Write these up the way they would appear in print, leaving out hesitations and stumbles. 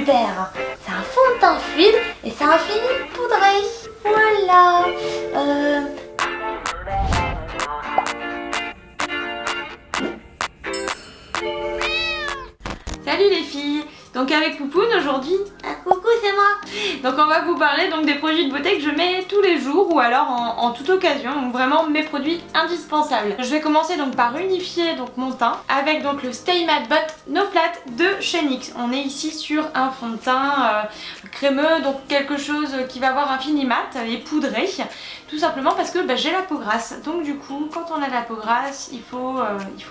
vert. C'est un fond de teint fluide et c'est un fini poudré. Voilà. Salut les filles. Donc avec Poupoune aujourd'hui, Coucou, c'est moi. donc on va vous parler donc des produits de beauté que je mets tous les jours ou alors en toute occasion, donc vraiment mes produits indispensables. Je vais commencer donc par unifier donc mon teint avec donc le Stay Matte But No Flat de chez NYX. On est ici sur un fond de teint crémeux, donc quelque chose qui va avoir un fini mat et poudré, tout simplement parce que j'ai la peau grasse. Donc du coup, quand on a la peau grasse, il faut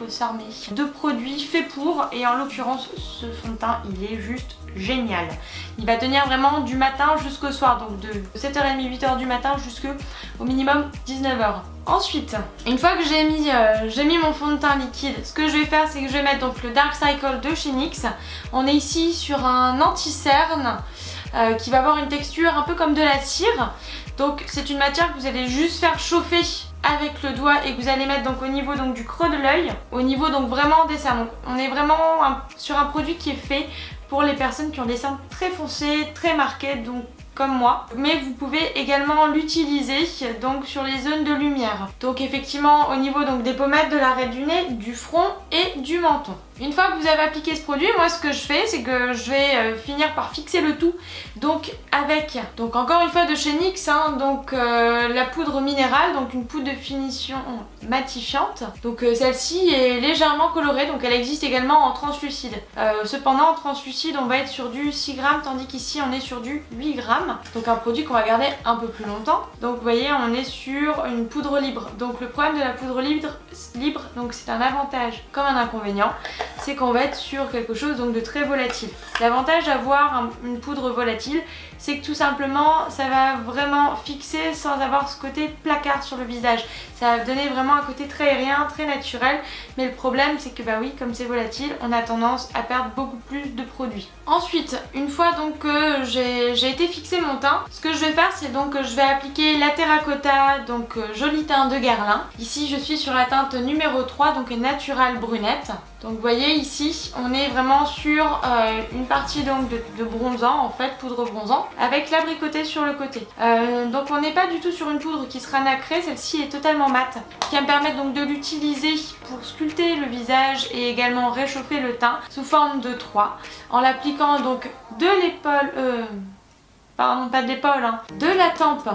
s'armer de produits faits pour, et en l'occurrence ce fond de teint il est juste génial. Il va tenir vraiment du matin jusqu'au soir, donc de 7h30 8h du matin jusqu'au minimum 19h. Ensuite, une fois que j'ai mis mon fond de teint liquide, ce que je vais faire c'est que je vais mettre donc le Dark Cycle de chez NYX. On est ici sur un anti-cerne qui va avoir une texture un peu comme de la cire. Donc c'est une matière que vous allez juste faire chauffer avec le doigt et que vous allez mettre donc au niveau donc du creux de l'œil, au niveau donc vraiment des cernes. Donc on est vraiment sur un produit qui est fait pour les personnes qui ont des cernes très foncées, très marquées, donc comme moi, mais vous pouvez également l'utiliser donc sur les zones de lumière. Donc effectivement au niveau donc des pommettes, de l'arrêt du nez, du front et du menton. Une fois que vous avez appliqué ce produit, moi ce que je fais c'est que je vais finir par fixer le tout donc avec, donc encore une fois de chez NYX, donc la poudre minérale, donc une poudre de finition matifiante. Donc celle-ci est légèrement colorée, donc elle existe également en translucide. Cependant en translucide on va être sur du 6 grammes tandis qu'ici on est sur du 8 grammes. Donc un produit qu'on va garder un peu plus longtemps. Donc vous voyez on est sur une poudre libre. Donc le problème de la poudre libre donc c'est un avantage comme un inconvénient, c'est qu'on va être sur quelque chose donc de très volatile. L'avantage d'avoir une poudre volatile, c'est que tout simplement ça va vraiment fixer sans avoir ce côté placard sur le visage. Ça va donner vraiment un côté très aérien, très naturel, mais le problème c'est que oui, comme c'est volatile, on a tendance à perdre beaucoup plus de produits. Ensuite, une fois donc que j'ai été fixer mon teint, ce que je vais faire c'est donc que je vais appliquer la terracotta, donc joli teint de Guerlain. Ici je suis sur la teinte numéro 3, donc Natural Brunette. Donc vous voyez ici on est vraiment sur une partie donc de bronzant, en fait poudre bronzant avec l'abricoté sur le côté. Donc on n'est pas du tout sur une poudre qui sera nacrée, celle-ci est totalement mate, qui va me permettre donc de l'utiliser pour sculpter le visage et également réchauffer le teint sous forme de 3 en l'appliquant donc de l'épaule, pardon pas de l'épaule, de la tempe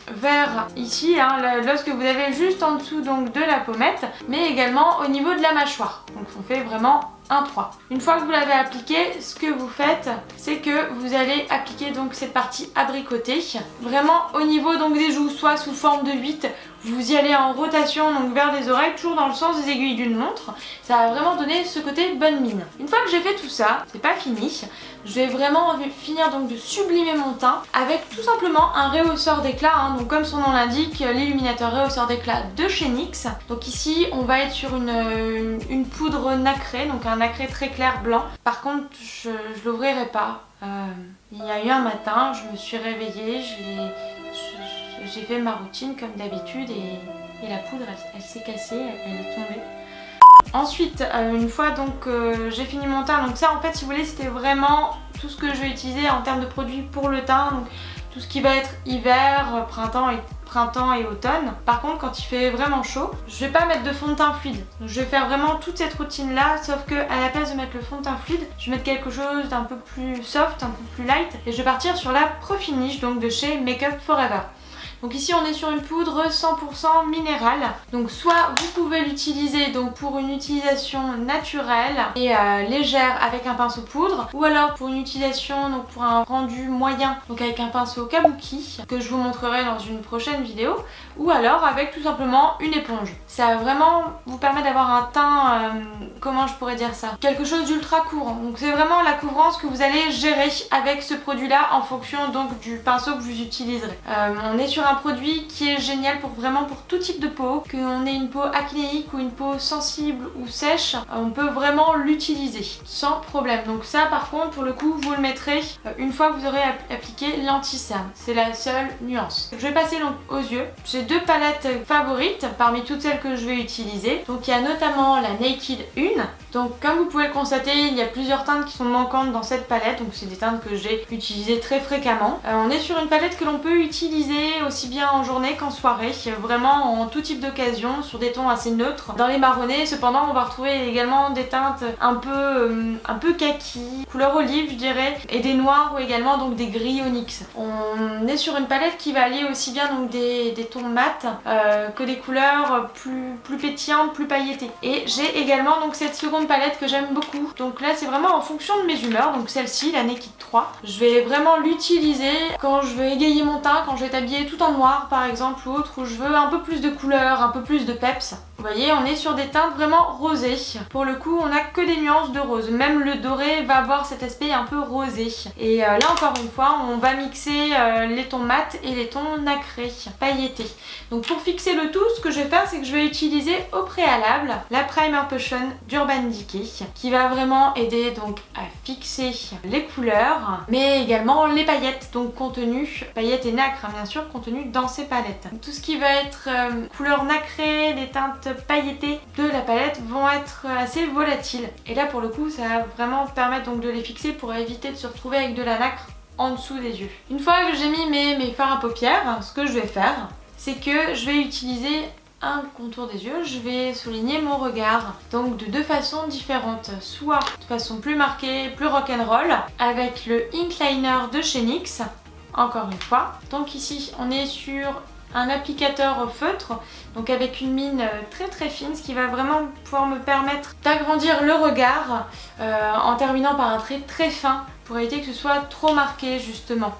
vers ici, lorsque vous avez juste en dessous donc de la pommette, mais également au niveau de la mâchoire. Donc on fait vraiment un 3. Une fois que vous l'avez appliqué, ce que vous faites, c'est que vous allez appliquer donc cette partie abricotée, vraiment au niveau donc des joues, soit sous forme de 8, vous y allez en rotation donc vers les oreilles, toujours dans le sens des aiguilles d'une montre. Ça va vraiment donner ce côté bonne mine. Une fois que j'ai fait tout ça, c'est pas fini. Je vais vraiment finir donc de sublimer mon teint avec tout simplement un rehausseur d'éclat, donc comme son nom l'indique, l'illuminateur rehausseur d'éclat de chez NYX. Donc ici on va être sur une poudre nacrée, donc un nacré très clair blanc. Par contre je l'ouvrirai pas. Il y a eu un matin, je me suis réveillée, j'ai fait ma routine comme d'habitude et la poudre elle s'est cassée, elle est tombée. Ensuite, une fois donc j'ai fini mon teint, donc ça en fait si vous voulez c'était vraiment tout ce que je vais utiliser en termes de produits pour le teint, donc tout ce qui va être hiver, printemps et automne. Par contre quand il fait vraiment chaud, je vais pas mettre de fond de teint fluide. Donc, je vais faire vraiment toute cette routine là, sauf que à la place de mettre le fond de teint fluide, je vais mettre quelque chose d'un peu plus soft, un peu plus light, et je vais partir sur la Pro Finish donc de chez Make Up For Ever. Donc ici on est sur une poudre 100% minérale. Donc soit vous pouvez l'utiliser donc pour une utilisation naturelle et légère avec un pinceau poudre, ou alors pour une utilisation donc pour un rendu moyen donc avec un pinceau kabuki que je vous montrerai dans une prochaine vidéo, ou alors avec tout simplement une éponge. Ça va vraiment vous permettre d'avoir un teint, comment je pourrais dire ça, quelque chose d'ultra courant. Donc c'est vraiment la couvrance que vous allez gérer avec ce produit là en fonction donc du pinceau que vous utiliserez. On est sur sur un produit qui est génial pour tout type de peau, qu'on ait une peau acnéique ou une peau sensible ou sèche, on peut vraiment l'utiliser sans problème. Donc ça par contre pour le coup vous le mettrez une fois que vous aurez appliqué l'anti-cerne, c'est la seule nuance. Je vais passer donc aux yeux. J'ai deux palettes favorites parmi toutes celles que je vais utiliser. Donc il y a notamment la Naked 1. Donc comme vous pouvez le constater, il y a plusieurs teintes qui sont manquantes dans cette palette, donc c'est des teintes que j'ai utilisées très fréquemment. On est sur une palette que l'on peut utiliser aussi bien en journée qu'en soirée, vraiment en tout type d'occasion, sur des tons assez neutres. Dans les marronnés, cependant, on va retrouver également des teintes un peu kaki, couleur olive je dirais, et des noirs ou également donc des gris onyx. On est sur une palette qui va allier aussi bien donc des tons mat que des couleurs plus pétillantes, plus pailletées. Et j'ai également donc cette seconde palette que j'aime beaucoup. Donc là c'est vraiment en fonction de mes humeurs, donc celle-ci, la Naked 3. Je vais vraiment l'utiliser quand je veux égayer mon teint, quand je vais être habillée tout en noir par exemple ou autre, où je veux un peu plus de couleurs, un peu plus de peps. Vous voyez, on est sur des teintes vraiment rosées. Pour le coup, on n'a que des nuances de rose. Même le doré va avoir cet aspect un peu rosé. Et là encore une fois, on va mixer les tons mat et les tons nacrés, pailletés. Donc pour fixer le tout, ce que je vais faire, c'est que je vais utiliser au préalable la Primer Potion d'Urban Decay, qui va vraiment aider donc à fixer les couleurs, mais également les paillettes, donc contenues, paillettes et nacre hein, bien sûr, contenues dans ces palettes. Donc, tout ce qui va être couleur nacrée, les teintes pailletées de la palette vont être assez volatiles. Et là pour le coup, ça va vraiment permettre donc de les fixer pour éviter de se retrouver avec de la nacre en dessous des yeux. Une fois que j'ai mis mes fards à paupières, ce que je vais faire, c'est que je vais utiliser un contour des yeux, je vais souligner mon regard, donc de deux façons différentes, soit de façon plus marquée, plus rock'n'roll, avec le Ink Liner de chez NYX, encore une fois. Donc ici on est sur un applicateur feutre, donc avec une mine très fine, ce qui va vraiment pouvoir me permettre d'agrandir le regard en terminant par un trait très fin pour éviter que ce soit trop marqué justement.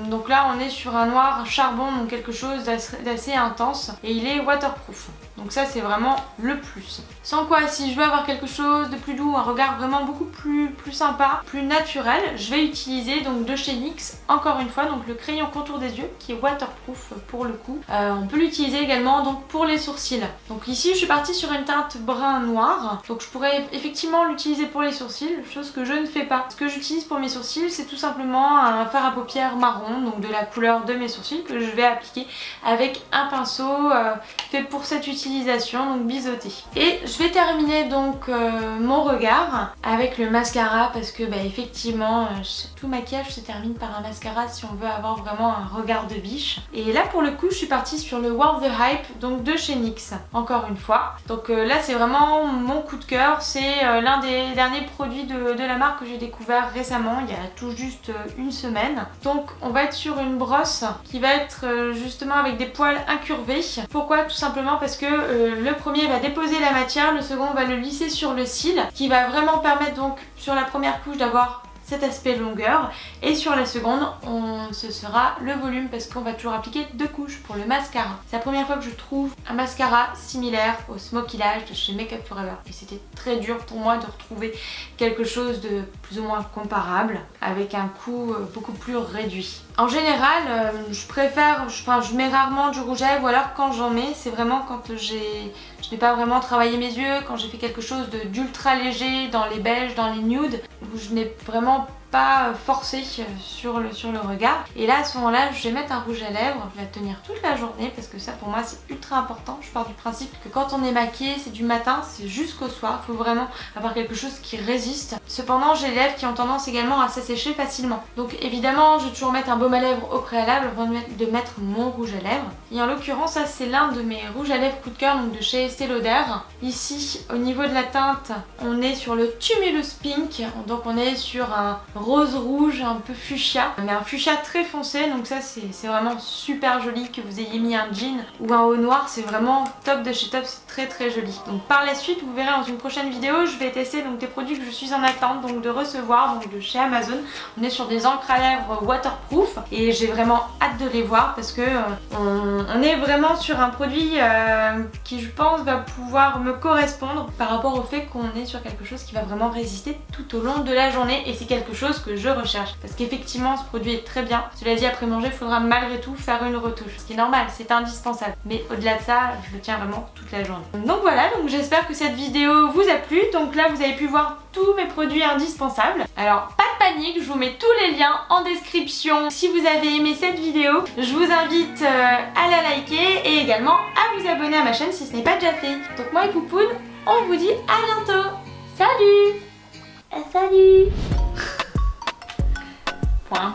Donc là on est sur un noir charbon, donc quelque chose d'assez intense, et il est waterproof. Donc ça c'est vraiment le plus. Sans quoi, si je veux avoir quelque chose de plus doux, un regard vraiment beaucoup plus sympa, plus naturel, je vais utiliser donc de chez NYX, encore une fois, donc le crayon contour des yeux qui est waterproof pour le coup. On peut l'utiliser également donc pour les sourcils. Donc ici je suis partie sur une teinte brun noir, donc je pourrais effectivement l'utiliser pour les sourcils, chose que je ne fais pas. Ce que j'utilise pour mes sourcils, c'est tout simplement un fard à paupières marron, donc de la couleur de mes sourcils, que je vais appliquer avec un pinceau fait pour cette utilisation, donc biseauté. Et je vais terminer donc mon regard avec le mascara, parce que effectivement tout maquillage se termine par un mascara si on veut avoir vraiment un regard de biche. Et là pour le coup je suis partie sur le Worth the Hype, donc de chez NYX, encore une fois. Donc là c'est vraiment mon coup de cœur, c'est l'un des derniers produits de la marque que j'ai découvert récemment, il y a tout juste une semaine. Donc on va être sur une brosse qui va être justement avec des poils incurvés. Pourquoi? Tout simplement parce que le premier va déposer la matière, le second va le lisser sur le cil, qui va vraiment permettre donc sur la première couche d'avoir cet aspect longueur, et sur la seconde ce sera le volume, parce qu'on va toujours appliquer deux couches pour le mascara. C'est la première fois que je trouve un mascara similaire au Smoky Lash de chez Make Up For Ever, et c'était très dur pour moi de retrouver quelque chose de plus ou moins comparable avec un coût beaucoup plus réduit. En général je mets rarement du rouge à lèvres, ou alors quand j'en mets c'est vraiment quand je n'ai pas vraiment travaillé mes yeux, quand j'ai fait quelque chose d'ultra léger dans les beiges, dans les nudes, où je n'ai vraiment pas forcé sur le regard. Et là à ce moment là je vais mettre un rouge à lèvres, je vais tenir toute la journée, parce que ça pour moi c'est ultra important. Je pars du principe que quand on est maquillé, c'est du matin, c'est jusqu'au soir, il faut vraiment avoir quelque chose qui résiste. Cependant j'ai les lèvres qui ont tendance également à s'assécher facilement, donc évidemment je vais toujours mettre un baume à lèvres au préalable avant de mettre mon rouge à lèvres. Et en l'occurrence ça c'est l'un de mes rouges à lèvres coup de cœur, donc de chez Estée Lauder. Ici au niveau de la teinte on est sur le Tumulus Pink, donc on est sur un rose rouge un peu fuchsia, mais un fuchsia très foncé, donc ça c'est vraiment super joli. Que vous ayez mis un jean ou un haut noir, c'est vraiment top de chez top, c'est très joli. Donc par la suite vous verrez dans une prochaine vidéo, je vais tester donc des produits que je suis en attente donc de recevoir, donc de chez Amazon. On est sur des encres à lèvres waterproof et j'ai vraiment hâte de les voir, parce que on est vraiment sur un produit qui je pense va pouvoir me correspondre par rapport au fait qu'on est sur quelque chose qui va vraiment résister tout au long de la journée, et c'est quelque chose chose que je recherche. Parce qu'effectivement ce produit est très bien. Cela dit, après manger, il faudra malgré tout faire une retouche. Ce qui est normal, c'est indispensable. Mais au-delà de ça, je le tiens vraiment toute la journée. Donc voilà, donc j'espère que cette vidéo vous a plu. Donc là, vous avez pu voir tous mes produits indispensables. Alors pas de panique, je vous mets tous les liens en description. Si vous avez aimé cette vidéo, je vous invite à la liker et également à vous abonner à ma chaîne si ce n'est pas déjà fait. Donc moi et Poupoune, on vous dit à bientôt. Salut. Salut. Point.